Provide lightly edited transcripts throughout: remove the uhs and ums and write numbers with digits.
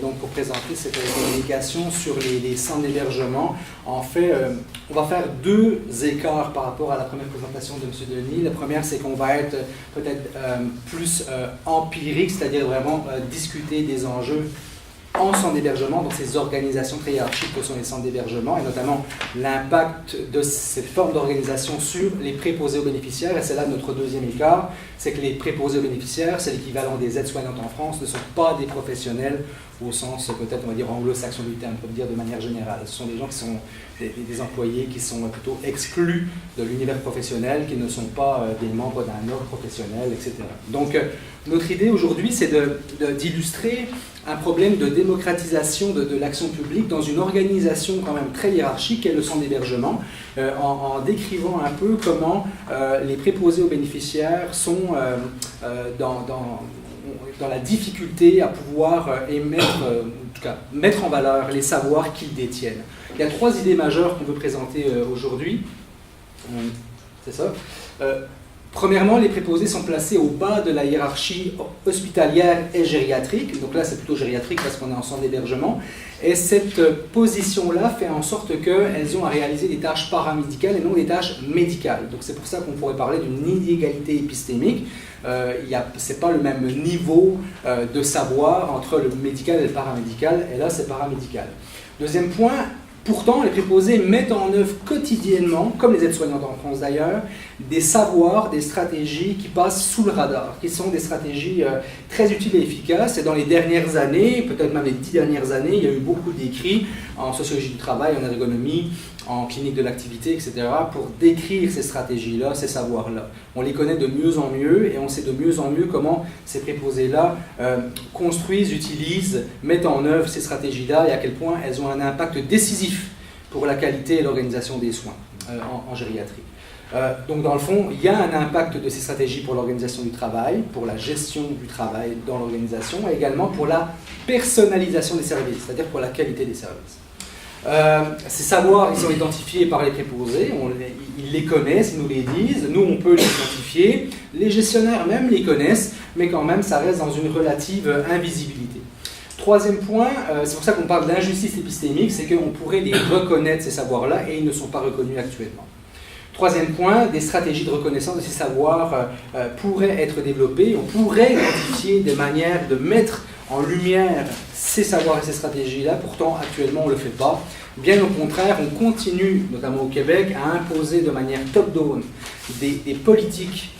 donc pour présenter cette communication sur les centres d'hébergement. En fait, on va faire deux écarts par rapport à la première présentation de M. Denis. La première, c'est qu'on va être peut-être plus empirique, c'est-à-dire vraiment discuter des enjeux en centre d'hébergement, dans ces organisations très hiérarchiques que sont les centres d'hébergement, et notamment l'impact de cette forme d'organisation sur les préposés aux bénéficiaires. Et c'est là notre deuxième écart, c'est que les préposés aux bénéficiaires, c'est l'équivalent des aides-soignantes en France, ne sont pas des professionnels au sens peut-être, on va dire, anglo-saxon du terme, on peut dire de manière générale. Ce sont des gens qui sont des employés qui sont plutôt exclus de l'univers professionnel, qui ne sont pas des membres d'un ordre professionnel, etc. Donc, notre idée aujourd'hui, c'est d'illustrer un problème de démocratisation de l'action publique dans une organisation quand même très hiérarchique qu'est le centre d'hébergement, en décrivant un peu comment les préposés aux bénéficiaires sont dans la difficulté à pouvoir en tout cas, mettre en valeur les savoirs qu'ils détiennent. Il y a trois idées majeures qu'on veut présenter aujourd'hui. C'est ça. Premièrement, les préposés sont placés au bas de la hiérarchie hospitalière et gériatrique. Donc là, c'est plutôt gériatrique parce qu'on est en centre d'hébergement. Et cette position-là fait en sorte qu'elles ont à réaliser des tâches paramédicales et non des tâches médicales. Donc c'est pour ça qu'on pourrait parler d'une inégalité épistémique. Ce n'est pas le même niveau de savoir entre le médical et le paramédical. Et là, c'est paramédical. Deuxième point, pourtant, les préposés mettent en œuvre quotidiennement, comme les aides-soignantes en France d'ailleurs, des savoirs, des stratégies qui passent sous le radar, qui sont des stratégies très utiles et efficaces. Et dans les dernières années, peut-être même les 10 dernières années, il y a eu beaucoup d'écrits en sociologie du travail, en ergonomie, en clinique de l'activité, etc., pour décrire ces stratégies-là, ces savoirs-là. On les connaît de mieux en mieux et on sait de mieux en mieux comment ces préposés-là construisent, utilisent, mettent en œuvre ces stratégies-là et à quel point elles ont un impact décisif pour la qualité et l'organisation des soins en gériatrie. Donc dans le fond, il y a un impact de ces stratégies pour l'organisation du travail, pour la gestion du travail dans l'organisation et également pour la personnalisation des services, c'est-à-dire pour la qualité des services. Ces savoirs, ils sont identifiés par les préposés, ils les connaissent, ils nous les disent, nous on peut les identifier, les gestionnaires même les connaissent, mais quand même ça reste dans une relative invisibilité. Troisième point, c'est pour ça qu'on parle d'injustice épistémique, c'est qu'on pourrait les reconnaître ces savoirs-là et ils ne sont pas reconnus actuellement. Troisième point, des stratégies de reconnaissance de ces savoirs pourraient être développées, on pourrait identifier des manières de mettre en lumière ces savoirs et ces stratégies-là, pourtant actuellement on ne le fait pas. Bien au contraire, on continue, notamment au Québec, à imposer de manière top-down des politiques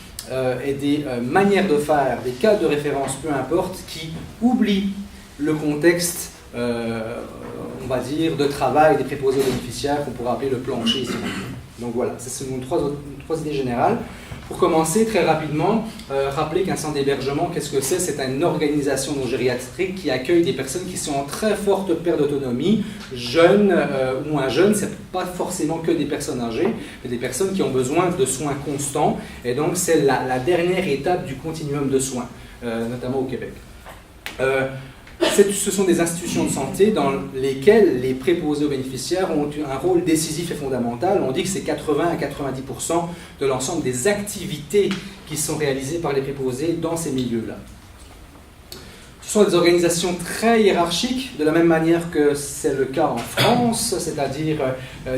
et des manières de faire, des cadres de référence, peu importe, qui oublient le contexte, on va dire, de travail des préposés aux bénéficiaires, qu'on pourrait appeler le plancher ici. Donc voilà, ce sont trois idées générales. Pour commencer, très rapidement, rappeler qu'un centre d'hébergement, qu'est-ce que c'est? C'est une organisation non gériatrique qui accueille des personnes qui sont en très forte perte d'autonomie, jeunes ou moins jeunes, c'est pas forcément que des personnes âgées, mais des personnes qui ont besoin de soins constants, et donc c'est la dernière étape du continuum de soins, notamment au Québec. Ce sont des institutions de santé dans lesquelles les préposés aux bénéficiaires ont un rôle décisif et fondamental. On dit que c'est 80 à 90% de l'ensemble des activités qui sont réalisées par les préposés dans ces milieux-là. Ce sont des organisations très hiérarchiques, de la même manière que c'est le cas en France, c'est-à-dire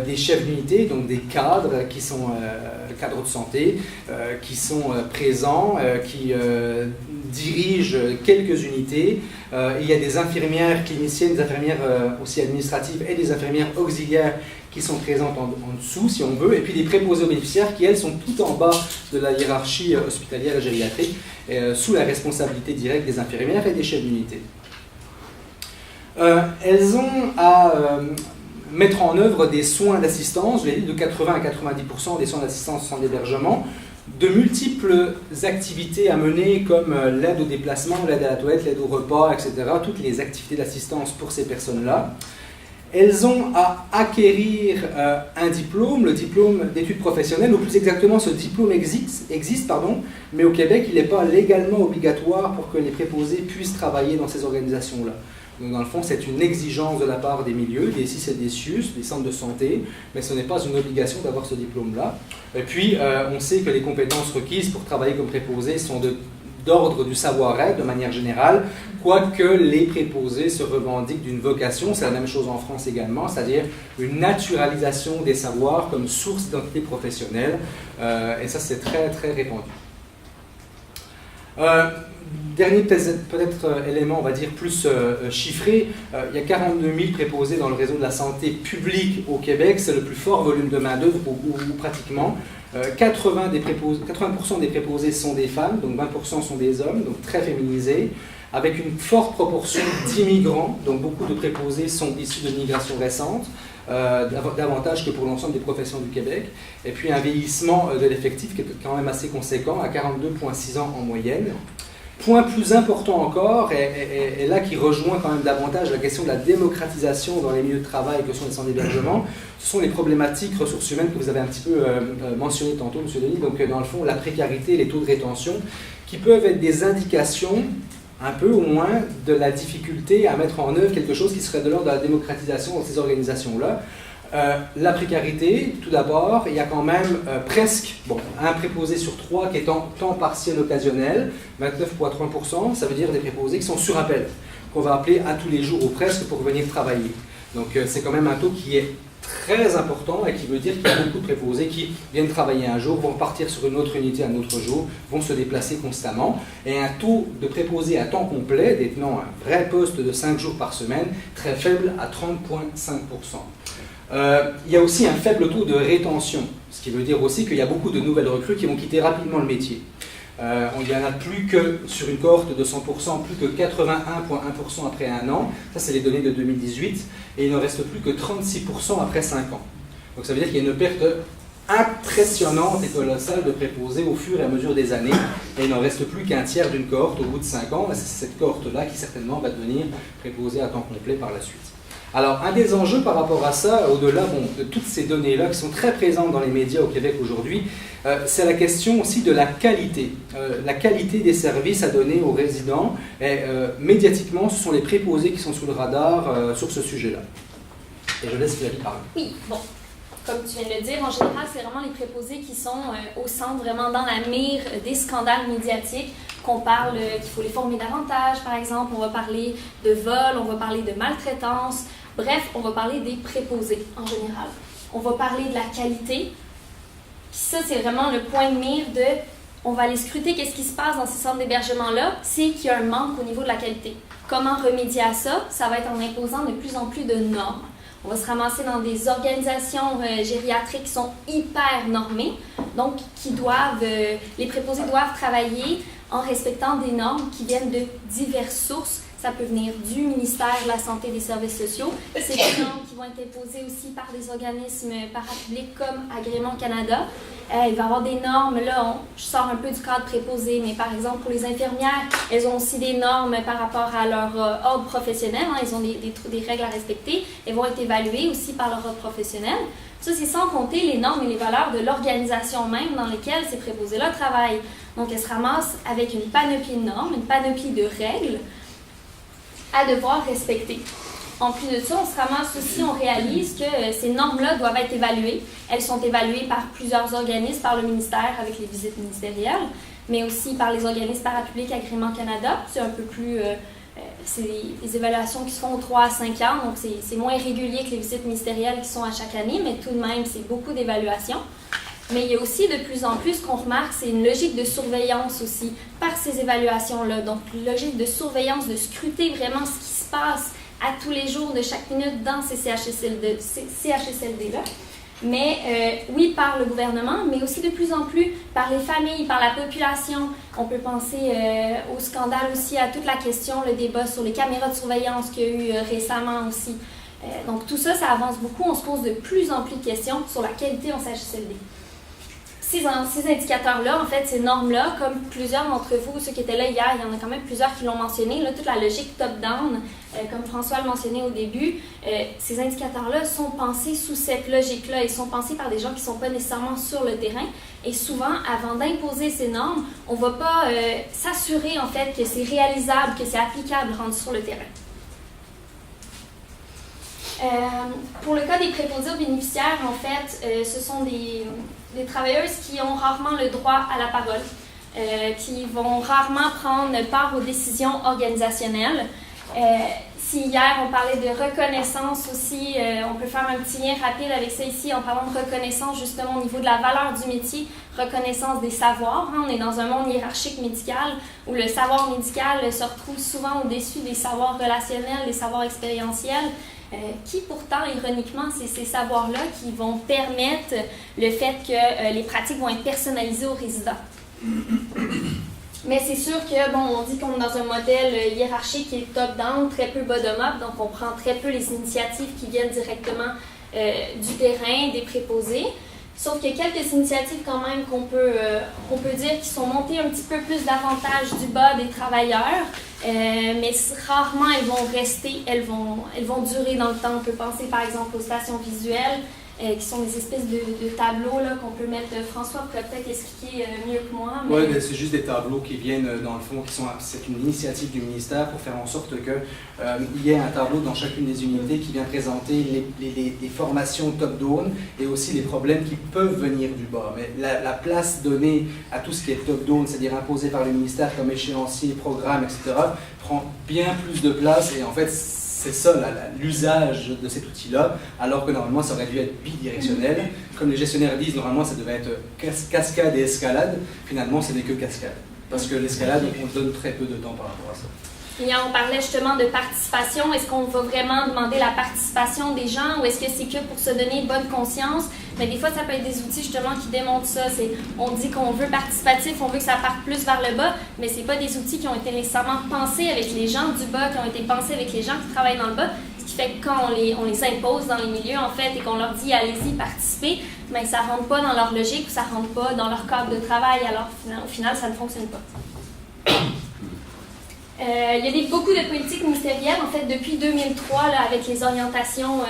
des chefs d'unité, donc des cadres qui sont cadres de santé, qui sont présents, qui dirigent quelques unités. Il y a des infirmières cliniciennes, des infirmières aussi administratives et des infirmières auxiliaires qui sont présentes en dessous, si on veut, et puis des préposés aux bénéficiaires qui, elles, sont tout en bas de la hiérarchie hospitalière et gériatrique, sous la responsabilité directe des infirmières et des chefs d'unité. Elles ont à mettre en œuvre des soins d'assistance, je l'ai dit, de 80 à 90% des soins d'assistance sans hébergement, de multiples activités à mener comme l'aide au déplacement, l'aide à la toilette, l'aide au repas, etc., toutes les activités d'assistance pour ces personnes-là. Elles ont à acquérir un diplôme, le diplôme d'études professionnelles, ou plus exactement ce diplôme existe, mais au Québec il n'est pas légalement obligatoire pour que les préposés puissent travailler dans ces organisations-là. Donc dans le fond c'est une exigence de la part des milieux, des CIS et des CIUS, des centres de santé, mais ce n'est pas une obligation d'avoir ce diplôme-là. Et puis on sait que les compétences requises pour travailler comme préposé sont de d'ordre du savoir-être de manière générale, quoique les préposés se revendiquent d'une vocation, c'est la même chose en France également, c'est-à-dire une naturalisation des savoirs comme source d'identité professionnelle, et ça c'est très très répandu. Dernier peut-être élément, on va dire, plus chiffré, il y a 42 000 préposés dans le réseau de la santé publique au Québec, c'est le plus fort volume de main-d'œuvre, ou pratiquement. 80% des préposés sont des femmes, donc 20% sont des hommes, donc très féminisés, avec une forte proportion d'immigrants, donc beaucoup de préposés sont issus de migration récente, davantage que pour l'ensemble des professions du Québec, et puis un vieillissement de l'effectif qui est quand même assez conséquent, à 42,6 ans en moyenne. Point plus important encore, et là qui rejoint quand même davantage la question de la démocratisation dans les milieux de travail que sont les centres d'hébergement, ce sont les problématiques ressources humaines que vous avez un petit peu mentionnées tantôt, M. Denis, donc dans le fond la précarité, les taux de rétention, qui peuvent être des indications, un peu au moins, de la difficulté à mettre en œuvre quelque chose qui serait de l'ordre de la démocratisation dans ces organisations-là. La précarité, tout d'abord, il y a quand même presque un préposé sur 3 qui est en temps partiel occasionnel, 29,3%, ça veut dire des préposés qui sont sur appel, qu'on va appeler à tous les jours ou presque pour venir travailler. Donc c'est quand même un taux qui est très important et qui veut dire qu'il y a beaucoup de préposés qui viennent travailler un jour, vont partir sur une autre unité un autre jour, vont se déplacer constamment. Et un taux de préposés à temps complet, détenant un vrai poste de 5 jours par semaine, très faible à 30,5%. Il y a aussi un faible taux de rétention, ce qui veut dire aussi qu'il y a beaucoup de nouvelles recrues qui vont quitter rapidement le métier. Il n'y en a plus que, sur une cohorte de 100%, plus que 81,1% après un an, ça c'est les données de 2018, et il ne reste plus que 36% après 5 ans. Donc ça veut dire qu'il y a une perte impressionnante et colossale de préposés au fur et à mesure des années, et il n'en reste plus qu'un tiers d'une cohorte au bout de 5 ans, et c'est cette cohorte-là qui certainement va devenir préposée à temps complet par la suite. Alors, un des enjeux par rapport à ça, au-delà de toutes ces données-là qui sont très présentes dans les médias au Québec aujourd'hui, c'est la question aussi de la qualité des services à donner aux résidents. Et médiatiquement, ce sont les préposés qui sont sous le radar sur ce sujet-là. Et je laisse Flavie parler. Oui, bon. Comme tu viens de le dire, en général, c'est vraiment les préposés qui sont au centre, vraiment dans la mire des scandales médiatiques, qu'on parle qu'il faut les former davantage, par exemple. On va parler de vol, on va parler de maltraitance. Bref, on va parler des préposés en général. On va parler de la qualité. Puis ça, c'est vraiment le point de mire de... On va aller scruter qu'est-ce qui se passe dans ces centres d'hébergement-là, c'est qu'il y a un manque au niveau de la qualité. Comment remédier à ça? Ça va être en imposant de plus en plus de normes. On va se ramasser dans des organisations gériatriques qui sont hyper normées, donc les préposés doivent travailler en respectant des normes qui viennent de diverses sources. Ça peut venir du ministère de la Santé et des Services sociaux. C'est des normes qui vont être imposées aussi par des organismes parapublics comme Agrément Canada. Il va y avoir des normes, là, je sors un peu du cadre préposé, mais par exemple pour les infirmières, elles ont aussi des normes par rapport à leur ordre professionnel. Elles ont des règles à respecter. Elles vont être évaluées aussi par leur ordre professionnel. Ça, c'est sans compter les normes et les valeurs de l'organisation même dans lesquelles ces préposés-là travaillent. Donc, elles se ramassent avec une panoplie de normes, une panoplie de règles à devoir respecter. En plus de ça, on se ramasse aussi, on réalise que ces normes-là doivent être évaluées. Elles sont évaluées par plusieurs organismes, par le ministère avec les visites ministérielles, mais aussi par les organismes parapublics Agrément Canada. C'est un peu plus... c'est des évaluations qui se font 3 à 5 ans, donc c'est moins régulier que les visites ministérielles qui sont à chaque année, mais tout de même, c'est beaucoup d'évaluations. Mais il y a aussi de plus en plus, ce qu'on remarque, c'est une logique de surveillance aussi par ces évaluations-là. Donc, une logique de surveillance, de scruter vraiment ce qui se passe à tous les jours, de chaque minute dans ces CHSLD-là. Mais oui, par le gouvernement, mais aussi de plus en plus par les familles, par la population. On peut penser au scandale aussi, à toute la question, le débat sur les caméras de surveillance qu'il y a eu récemment aussi. Donc tout ça, ça avance beaucoup. On se pose de plus en plus de questions sur la qualité en CHSLD. Ces indicateurs-là, en fait, ces normes-là, comme plusieurs d'entre vous, ceux qui étaient là hier, il y en a quand même plusieurs qui l'ont mentionné, là, toute la logique top-down, comme François le mentionnait au début, ces indicateurs-là sont pensés sous cette logique-là. Ils sont pensés par des gens qui ne sont pas nécessairement sur le terrain. Et souvent, avant d'imposer ces normes, on ne va pas s'assurer, en fait, que c'est réalisable, que c'est applicable rendu sur le terrain. Pour le cas des préposés aux bénéficiaires, en fait, ce sont des travailleuses qui ont rarement le droit à la parole. qui vont rarement prendre part aux décisions organisationnelles. Si hier on parlait de reconnaissance aussi, on peut faire un petit lien rapide avec ça ici en parlant de reconnaissance justement au niveau de la valeur du métier, reconnaissance des savoirs. On est dans un monde hiérarchique médical où le savoir médical se retrouve souvent au-dessus des savoirs relationnels, des savoirs expérientiels, qui pourtant, ironiquement, c'est ces savoirs-là qui vont permettre le fait que les pratiques vont être personnalisées aux résidents. Mais c'est sûr que, bon, on dit qu'on est dans un modèle hiérarchique qui est top-down, très peu bottom-up, donc on prend très peu les initiatives qui viennent directement du terrain, des préposés. Sauf qu'il y a quelques initiatives quand même qu'on peut dire qui sont montées un petit peu plus davantage du bas des travailleurs, mais rarement elles vont rester, elles vont durer dans le temps. On peut penser par exemple aux stations visuelles, qui sont des espèces de tableaux là, qu'on peut mettre. François pourrait peut-être expliquer mieux que moi. Mais... Oui, c'est juste des tableaux qui viennent, dans le fond, c'est une initiative du ministère pour faire en sorte qu'il y ait un tableau dans chacune des unités qui vient présenter les formations top-down et aussi les problèmes qui peuvent venir du bas. Mais la place donnée à tout ce qui est top-down, c'est-à-dire imposé par le ministère comme échéancier, programme, etc., prend bien plus de place et en fait, c'est ça l'usage de cet outil-là, alors que normalement ça aurait dû être bidirectionnel. Comme les gestionnaires disent, normalement ça devait être cascade et escalade. Finalement, ce n'est que cascade. Parce que l'escalade, on donne très peu de temps par rapport à ça. Et on parlait justement de participation. Est-ce qu'on va vraiment demander la participation des gens ou est-ce que c'est que pour se donner bonne conscience? Mais des fois, ça peut être des outils justement qui démontrent ça. On dit qu'on veut participatif, on veut que ça parte plus vers le bas, mais ce n'est pas des outils qui ont été nécessairement pensés avec les gens du bas, qui ont été pensés avec les gens qui travaillent dans le bas. Ce qui fait que quand on les impose dans les milieux, en fait, et qu'on leur dit « allez-y, participez », bien, ça ne rentre pas dans leur logique ou ça ne rentre pas dans leur cadre de travail. Alors, au final, ça ne fonctionne pas. Il y a beaucoup de politiques ministérielles, en fait, depuis 2003, là, avec les orientations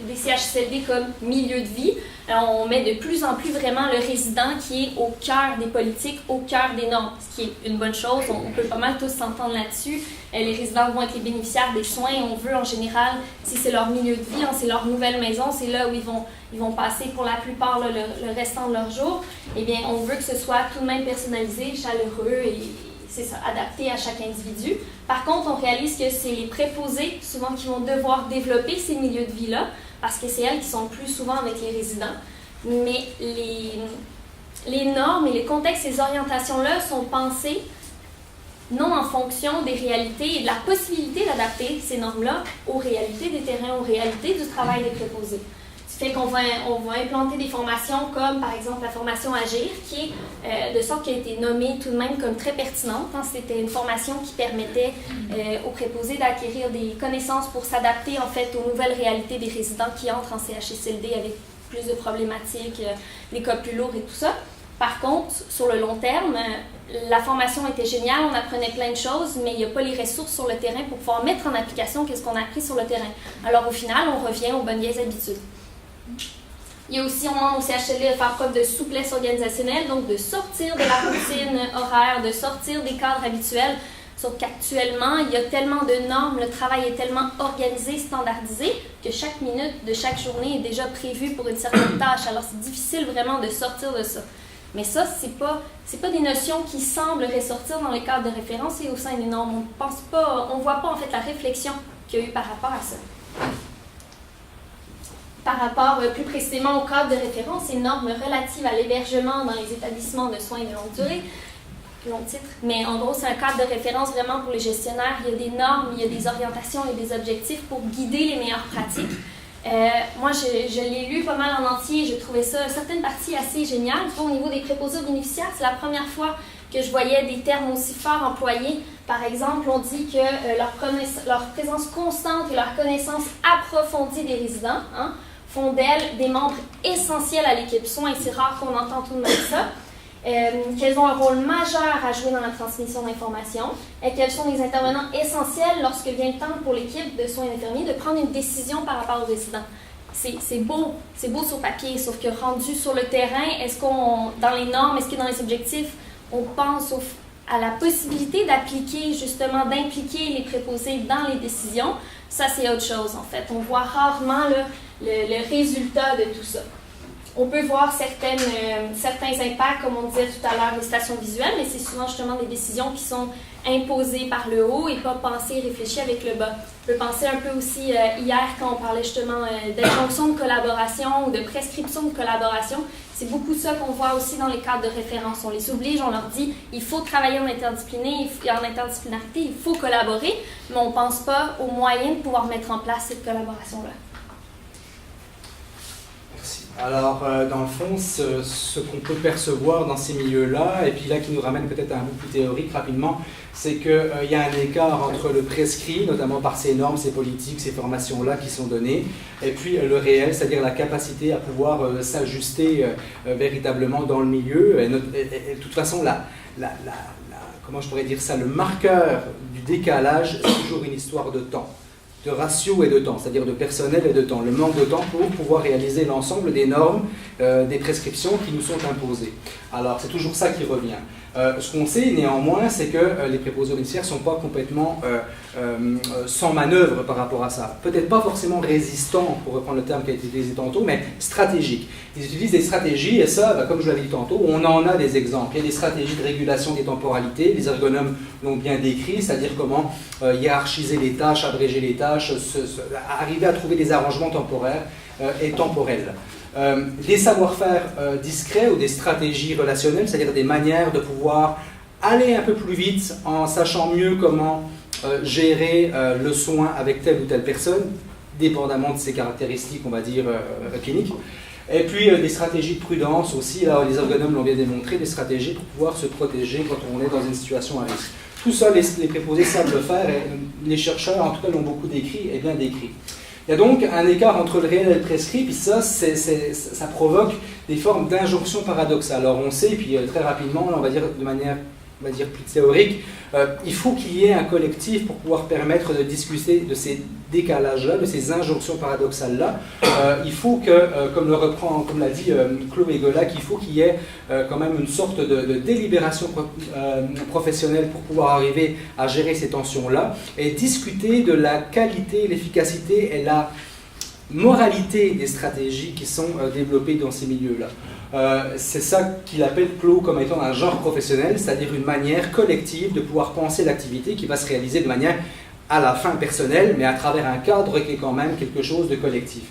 des CHSLD comme milieu de vie. On met de plus en plus vraiment le résident qui est au cœur des politiques, au cœur des normes, ce qui est une bonne chose. On peut pas mal tous s'entendre là-dessus. Les résidents vont être les bénéficiaires des soins. On veut, en général, si c'est leur milieu de vie, c'est leur nouvelle maison, c'est là où ils vont passer pour la plupart là, le restant de leur jour. Eh bien, on veut que ce soit tout de même personnalisé, chaleureux et c'est ça, adapté à chaque individu. Par contre, on réalise que c'est les préposés, souvent, qui vont devoir développer ces milieux de vie-là, parce que c'est elles qui sont le plus souvent avec les résidents. Mais les normes et les contextes, ces orientations-là sont pensées non en fonction des réalités et de la possibilité d'adapter ces normes-là aux réalités des terrains, aux réalités du travail des préposés. Ce qui fait qu'on va implanter des formations comme, par exemple, la formation Agir, qui est de sorte qui a été nommée tout de même comme très pertinente. C'était une formation qui permettait aux préposés d'acquérir des connaissances pour s'adapter, en fait, aux nouvelles réalités des résidents qui entrent en CHSLD avec plus de problématiques, des cas plus lourds et tout ça. Par contre, sur le long terme, la formation était géniale, on apprenait plein de choses, mais il n'y a pas les ressources sur le terrain pour pouvoir mettre en application ce qu'on a appris sur le terrain. Alors, au final, on revient aux bonnes vieilles habitudes. Il y a aussi, on demande au CHSLD de faire preuve de souplesse organisationnelle, donc de sortir de la routine horaire, de sortir des cadres habituels. Sauf qu'actuellement, il y a tellement de normes, le travail est tellement organisé, standardisé, que chaque minute de chaque journée est déjà prévue pour une certaine tâche. Alors, c'est difficile vraiment de sortir de ça. Mais ça, c'est pas des notions qui semblent ressortir dans les cadres de référence et au sein des normes. On voit pas en fait la réflexion qu'il y a eu par rapport à ça. Par rapport plus précisément au cadre de référence, ces normes relatives à l'hébergement dans les établissements de soins de longue durée, long titre, mais en gros, c'est un cadre de référence vraiment pour les gestionnaires. Il y a des normes, il y a des orientations et des objectifs pour guider les meilleures pratiques. Moi, je l'ai lu pas mal en entier, je trouvais ça, certaines parties assez géniales. Au niveau des préposés aux bénéficiaires, c'est la première fois que je voyais des termes aussi forts employés. Par exemple, on dit que leur présence constante et leur connaissance approfondie des résidents font d'elles des membres essentiels à l'équipe soins, et c'est rare qu'on entend tout de même ça. Qu'elles ont un rôle majeur à jouer dans la transmission d'informations et qu'elles sont des intervenants essentiels lorsque vient le temps pour l'équipe de soins infirmiers de prendre une décision par rapport aux résidents. C'est beau sur papier, sauf que rendu sur le terrain, est-ce qu'on, dans les normes, est-ce que dans les objectifs, on pense à la possibilité d'impliquer les préposés dans les décisions? Ça, c'est autre chose, en fait. On voit rarement le résultat de tout ça. On peut voir certains impacts, comme on disait tout à l'heure, des stations visuelles, mais c'est souvent justement des décisions qui sont imposées par le haut et pas pensées et réfléchies avec le bas. On peut penser un peu aussi, hier, quand on parlait justement d'injonction de collaboration ou de prescription de collaboration, c'est beaucoup ça qu'on voit aussi dans les cadres de référence. On les oblige, on leur dit, il faut travailler en interdisciplinarité, il faut collaborer, mais on ne pense pas aux moyens de pouvoir mettre en place cette collaboration-là. Alors, dans le fond, ce qu'on peut percevoir dans ces milieux-là, et puis là qui nous ramène peut-être à un bout plus théorique rapidement, c'est qu'il y a un écart entre le prescrit, notamment par ces normes, ces politiques, ces formations-là qui sont données, et puis le réel, c'est-à-dire la capacité à pouvoir s'ajuster véritablement dans le milieu. Et de toute façon, comment je pourrais dire ça, le marqueur du décalage, c'est toujours une histoire de temps. De ratio et de temps, c'est-à-dire de personnel et de temps. Le manque de temps pour pouvoir réaliser l'ensemble des normes, des prescriptions qui nous sont imposées. Alors, c'est toujours ça qui revient. Ce qu'on sait néanmoins, c'est que les préposés aux bénéficiaires ne sont pas complètement sans manœuvre par rapport à ça. Peut-être pas forcément résistants, pour reprendre le terme qui a été utilisé tantôt, mais stratégiques. Ils utilisent des stratégies, et ça, comme je l'avais dit tantôt, on en a des exemples. Il y a des stratégies de régulation des temporalités, les ergonomes l'ont bien décrit, c'est-à-dire comment hiérarchiser les tâches, abréger les tâches, arriver à trouver des arrangements temporaires et temporels. Des savoir-faire discrets ou des stratégies relationnelles, c'est-à-dire des manières de pouvoir aller un peu plus vite en sachant mieux comment gérer le soin avec telle ou telle personne, dépendamment de ses caractéristiques, on va dire, cliniques. Et puis des stratégies de prudence aussi, là les ergonomes l'ont bien démontré, des stratégies pour pouvoir se protéger quand on est dans une situation à risque. Tout ça, les préposés savent le faire, et les chercheurs en tout cas l'ont beaucoup décrit et bien décrit. Il y a donc un écart entre le réel et le prescrit, puis ça provoque des formes d'injonction paradoxale. Alors on sait, puis très rapidement, là, on va dire de manière plus théorique, il faut qu'il y ait un collectif pour pouvoir permettre de discuter de ces décalages-là, de ces injonctions paradoxales-là. Il faut que, comme l'a dit Chloé Golac, il faut qu'il y ait quand même une sorte de délibération professionnelle pour pouvoir arriver à gérer ces tensions-là et discuter de la qualité, l'efficacité et la moralité des stratégies qui sont développées dans ces milieux-là. C'est ça qu'il appelle Claude comme étant un genre professionnel, c'est-à-dire une manière collective de pouvoir penser l'activité qui va se réaliser de manière à la fin personnelle, mais à travers un cadre qui est quand même quelque chose de collectif.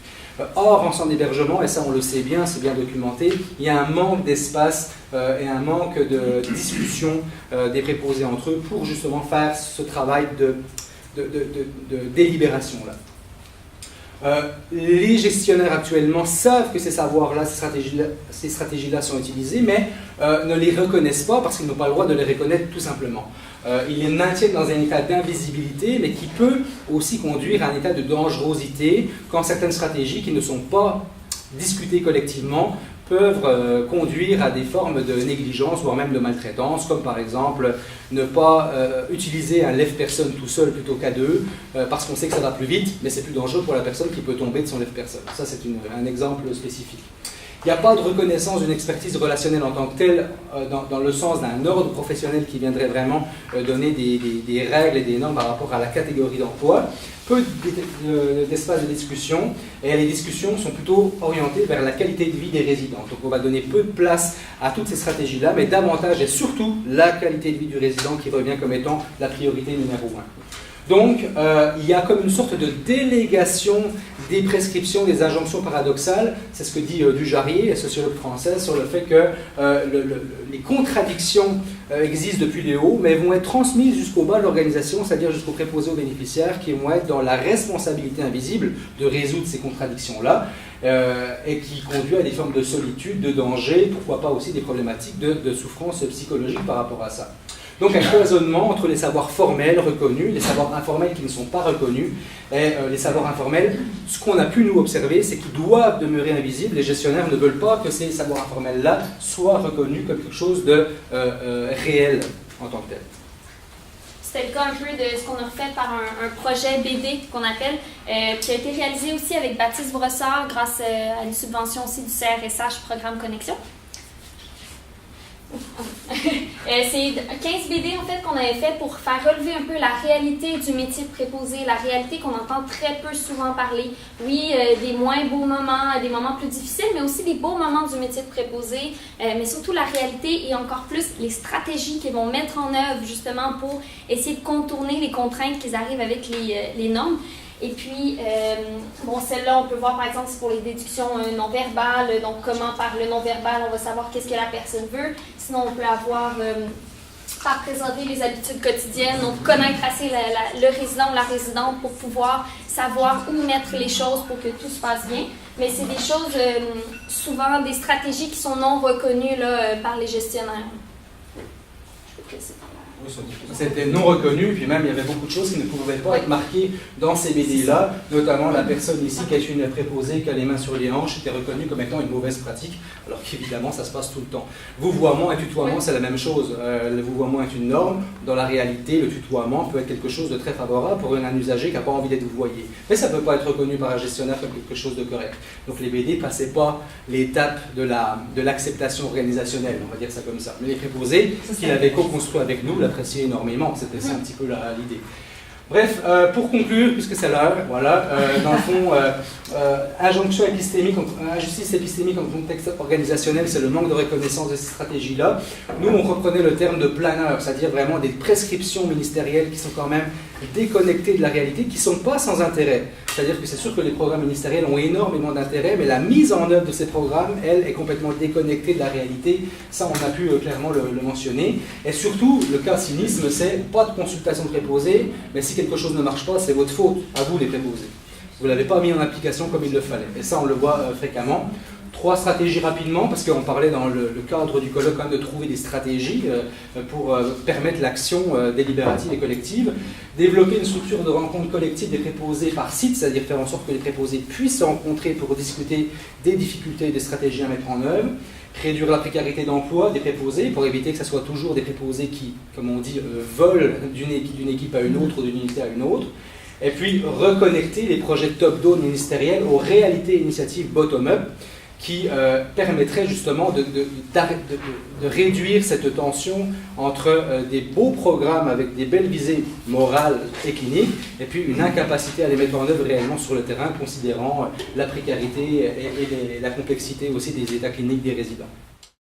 Or, en centre d'hébergement, et ça on le sait bien, c'est bien documenté, il y a un manque d'espace et un manque de discussion des préposés entre eux pour justement faire ce travail de délibération-là. Les gestionnaires actuellement savent que ces savoirs-là, ces stratégies-là sont utilisées, mais ne les reconnaissent pas parce qu'ils n'ont pas le droit de les reconnaître tout simplement. Ils les maintiennent dans un état d'invisibilité, mais qui peut aussi conduire à un état de dangerosité quand certaines stratégies qui ne sont pas discutées collectivement peuvent conduire à des formes de négligence, voire même de maltraitance, comme par exemple ne pas utiliser un lève-personne tout seul plutôt qu'à deux, parce qu'on sait que ça va plus vite, mais c'est plus dangereux pour la personne qui peut tomber de son lève-personne. Ça, c'est un exemple spécifique. Il n'y a pas de reconnaissance d'une expertise relationnelle en tant que telle, dans le sens d'un ordre professionnel qui viendrait vraiment donner des règles et des normes par rapport à la catégorie d'emploi. Peu d'espace de discussion, et les discussions sont plutôt orientées vers la qualité de vie des résidents. Donc on va donner peu de place à toutes ces stratégies-là, mais davantage et surtout la qualité de vie du résident qui revient comme étant la priorité numéro 1. Donc, il y a comme une sorte de délégation des prescriptions, des injonctions paradoxales. C'est ce que dit Dujarier, sociologue français, sur le fait que les contradictions existent depuis les hauts, mais vont être transmises jusqu'au bas de l'organisation, c'est-à-dire jusqu'aux préposés aux bénéficiaires, qui vont être dans la responsabilité invisible de résoudre ces contradictions-là, et qui conduit à des formes de solitude, de danger, pourquoi pas aussi des problématiques de souffrance psychologique par rapport à ça. Donc un cloisonnement entre les savoirs formels reconnus, les savoirs informels qui ne sont pas reconnus, et les savoirs informels. Ce qu'on a pu nous observer, c'est qu'ils doivent demeurer invisibles. Les gestionnaires ne veulent pas que ces savoirs informels-là soient reconnus comme quelque chose de réel en tant que tel. C'était le cas un peu de ce qu'on a fait par un projet BD qu'on appelle, qui a été réalisé aussi avec Baptiste Brossard grâce à une subvention aussi du CRSH Programme Connexion. C'est 15 BD en fait qu'on avait fait pour faire relever un peu la réalité du métier de préposé, la réalité qu'on entend très peu souvent parler. Oui, des moins beaux moments, des moments plus difficiles, mais aussi des beaux moments du métier de préposé, mais surtout la réalité et encore plus les stratégies qu'ils vont mettre en œuvre justement pour essayer de contourner les contraintes qu'ils arrivent avec les normes. Et puis, bon, celle-là, on peut voir par exemple, c'est pour les déductions non-verbales. Donc, comment par le non-verbal, on va savoir qu'est-ce que la personne veut. Sinon, on peut avoir par présenter les habitudes quotidiennes, donc connaître assez le résident ou la résidente pour pouvoir savoir où mettre les choses pour que tout se passe bien. Mais c'est des choses, souvent des stratégies qui sont non reconnues là, par les gestionnaires. Je peux laisser. C'était non reconnu, puis même il y avait beaucoup de choses qui ne pouvaient pas être marquées dans ces BD-là, notamment la personne ici qui est une préposée, qui a les mains sur les hanches, était reconnue comme étant une mauvaise pratique, alors qu'évidemment ça se passe tout le temps. Vouvoiement et tutoiement, c'est la même chose. Le vouvoiement est une norme. Dans la réalité, le tutoiement peut être quelque chose de très favorable pour un usager qui n'a pas envie d'être vouvoyé. Mais ça ne peut pas être reconnu par un gestionnaire comme quelque chose de correct. Donc les BD ne passaient pas l'étape de l'acceptation organisationnelle, on va dire ça comme ça. Mais les préposés, qui l'avaient co-construit avec nous, l'appréciaient énormément. C'était ça un petit peu l'idée. Bref, pour conclure, puisque c'est l'heure, voilà, dans le fond, injonction épistémique, injustice épistémique en contexte organisationnel, c'est le manque de reconnaissance de ces stratégies-là. Nous, on reprenait le terme de planeur, c'est-à-dire vraiment des prescriptions ministérielles qui sont quand même déconnectées de la réalité, qui ne sont pas sans intérêt. C'est-à-dire que c'est sûr que les programmes ministériels ont énormément d'intérêt, mais la mise en œuvre de ces programmes, elle, est complètement déconnectée de la réalité. Ça, on a pu clairement le mentionner. Et surtout, le cas cynisme, c'est pas de consultation de préposés, mais si quelque chose ne marche pas, c'est votre faute, à vous les préposés. Vous ne l'avez pas mis en application comme il le fallait. Et ça, on le voit fréquemment. 3 stratégies rapidement, parce qu'on parlait dans le cadre du colloque quand même de trouver des stratégies pour permettre l'action délibérative et collective. Développer une structure de rencontre collective des préposés par site, c'est-à-dire faire en sorte que les préposés puissent se rencontrer pour discuter des difficultés et des stratégies à mettre en œuvre. Réduire la précarité d'emploi des préposés pour éviter que ce soit toujours des préposés qui, comme on dit, volent d'une équipe à une autre ou d'une unité à une autre. Et puis reconnecter les projets top-down ministériels aux réalités initiatives bottom-up qui permettraient justement de réduire cette tension entre des beaux programmes avec des belles visées morales et cliniques et puis une incapacité à les mettre en œuvre réellement sur le terrain, considérant la précarité et la complexité aussi des états cliniques des résidents.